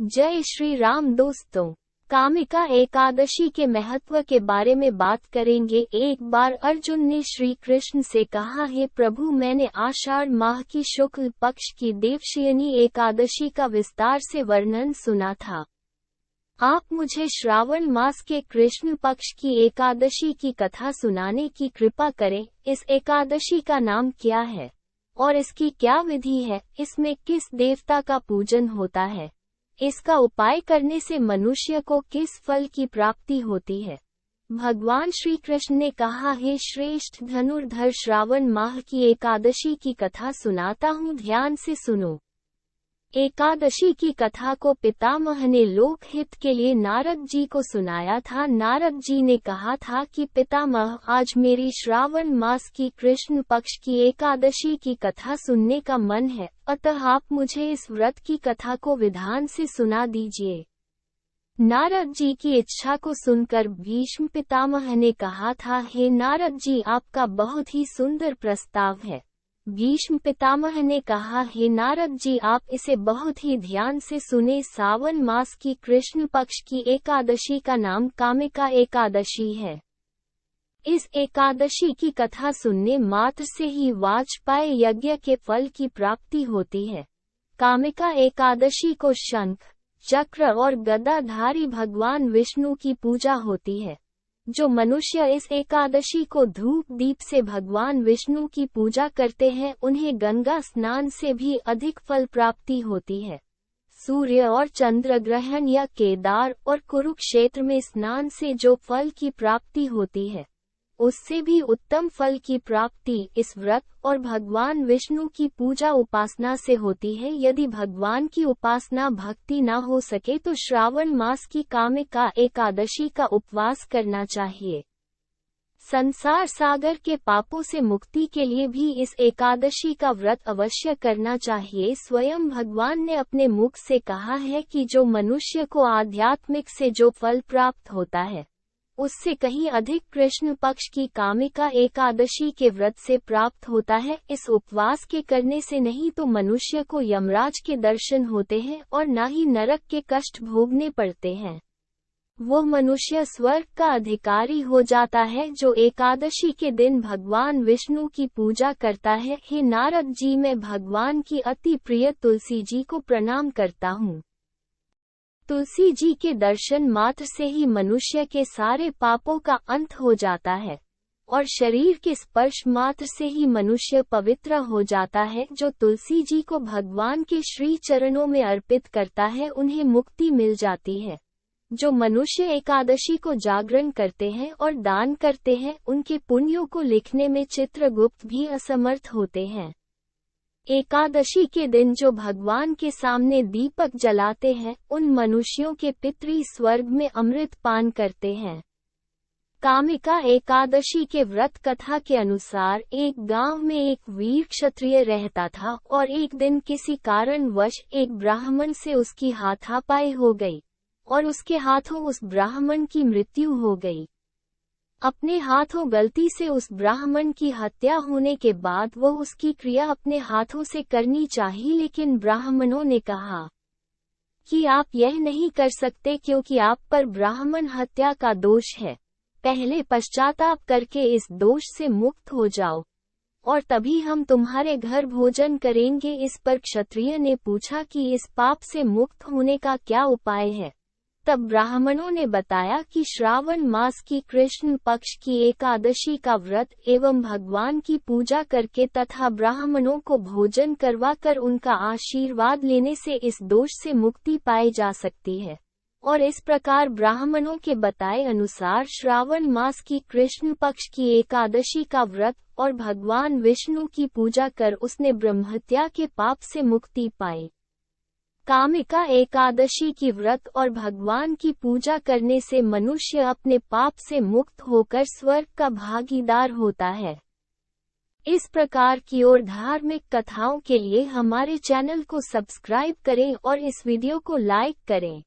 जय श्री राम दोस्तों, कामिका एकादशी के महत्व के बारे में बात करेंगे। एक बार अर्जुन ने श्री कृष्ण से कहा, हे प्रभु, मैंने आषाढ़ माह की शुक्ल पक्ष की देवशयनी एकादशी का विस्तार से वर्णन सुना था। आप मुझे श्रावण मास के कृष्ण पक्ष की एकादशी की कथा सुनाने की कृपा करें। इस एकादशी का नाम क्या है और इसकी क्या विधि है? इसमें किस देवता का पूजन होता है? इसका उपाय करने से मनुष्य को किस फल की प्राप्ति होती है? भगवान श्री कृष्ण ने कहा, हे श्रेष्ठ धनुर्धर, श्रावण माह की एकादशी की कथा सुनाता हूँ, ध्यान से सुनो। एकादशी की कथा को पितामह ने लोक हित के लिए नारद जी को सुनाया था। नारद जी ने कहा था कि पितामह, आज मेरी श्रावण मास की कृष्ण पक्ष की एकादशी की कथा सुनने का मन है, अतः आप मुझे इस व्रत की कथा को विधान से सुना दीजिए। नारद जी की इच्छा को सुनकर भीष्म पितामह ने कहा था, हे नारद जी, आपका बहुत ही सुंदर प्रस्ताव है। भीष्म पितामह ने कहा, हे नारद जी, आप इसे बहुत ही ध्यान से सुने। सावन मास की कृष्ण पक्ष की एकादशी का नाम कामिका एकादशी है। इस एकादशी की कथा सुनने मात्र से ही वाजपेय यज्ञ के फल की प्राप्ति होती है। कामिका एकादशी को शंख, चक्र और गदाधारी भगवान विष्णु की पूजा होती है। जो मनुष्य इस एकादशी को धूप दीप से भगवान विष्णु की पूजा करते हैं, उन्हें गंगा स्नान से भी अधिक फल प्राप्ति होती है। सूर्य और चंद्र ग्रहण या केदार और कुरुक्षेत्र में स्नान से जो फल की प्राप्ति होती है, उससे भी उत्तम फल की प्राप्ति इस व्रत और भगवान विष्णु की पूजा उपासना से होती है। यदि भगवान की उपासना भक्ति न हो सके तो श्रावण मास की कामिका एकादशी का उपवास करना चाहिए। संसार सागर के पापों से मुक्ति के लिए भी इस एकादशी का व्रत अवश्य करना चाहिए। स्वयं भगवान ने अपने मुख से कहा है कि जो मनुष्य को आध्यात्मिक से जो फल प्राप्त होता है, उससे कहीं अधिक कृष्ण पक्ष की कामिका एकादशी के व्रत से प्राप्त होता है। इस उपवास के करने से नहीं तो मनुष्य को यमराज के दर्शन होते हैं और न ही नरक के कष्ट भोगने पड़ते हैं। वो मनुष्य स्वर्ग का अधिकारी हो जाता है जो एकादशी के दिन भगवान विष्णु की पूजा करता है। हे नारद जी, मैं भगवान की अति प्रिय तुलसी जी को प्रणाम करता हूँ। तुलसी जी के दर्शन मात्र से ही मनुष्य के सारे पापों का अंत हो जाता है और शरीर के स्पर्श मात्र से ही मनुष्य पवित्र हो जाता है। जो तुलसी जी को भगवान के श्री चरणों में अर्पित करता है, उन्हें मुक्ति मिल जाती है। जो मनुष्य एकादशी को जागरण करते हैं और दान करते हैं, उनके पुण्यों को लिखने में चित्रगुप्त भी असमर्थ होते हैं। एकादशी के दिन जो भगवान के सामने दीपक जलाते हैं, उन मनुष्यों के पितृ स्वर्ग में अमृत पान करते हैं। कामिका एकादशी के व्रत कथा के अनुसार एक गांव में एक वीर क्षत्रिय रहता था और एक दिन किसी कारणवश एक ब्राह्मण से उसकी हाथापाई हो गई और उसके हाथों उस ब्राह्मण की मृत्यु हो गई। अपने हाथों गलती से उस ब्राह्मण की हत्या होने के बाद वो उसकी क्रिया अपने हाथों से करनी चाहिए, लेकिन ब्राह्मणों ने कहा कि आप यह नहीं कर सकते क्योंकि आप पर ब्राह्मण हत्या का दोष है। पहले पश्चाताप करके इस दोष से मुक्त हो जाओ और तभी हम तुम्हारे घर भोजन करेंगे। इस पर क्षत्रिय ने पूछा कि इस पाप से मुक्त होने का क्या उपाय है? तब ब्राह्मणों ने बताया कि श्रावण मास की कृष्ण पक्ष की एकादशी का व्रत एवं भगवान की पूजा करके तथा ब्राह्मणों को भोजन करवाकर उनका आशीर्वाद लेने से इस दोष से मुक्ति पाई जा सकती है। और इस प्रकार ब्राह्मणों के बताए अनुसार श्रावण मास की कृष्ण पक्ष की एकादशी का व्रत और भगवान विष्णु की पूजा कर उसने ब्रह्महत्या के पाप से मुक्ति पाई। कामिका एकादशी की व्रत और भगवान की पूजा करने से मनुष्य अपने पाप से मुक्त होकर स्वर्ग का भागीदार होता है। इस प्रकार की और धार्मिक कथाओं के लिए हमारे चैनल को सब्सक्राइब करें और इस वीडियो को लाइक करें।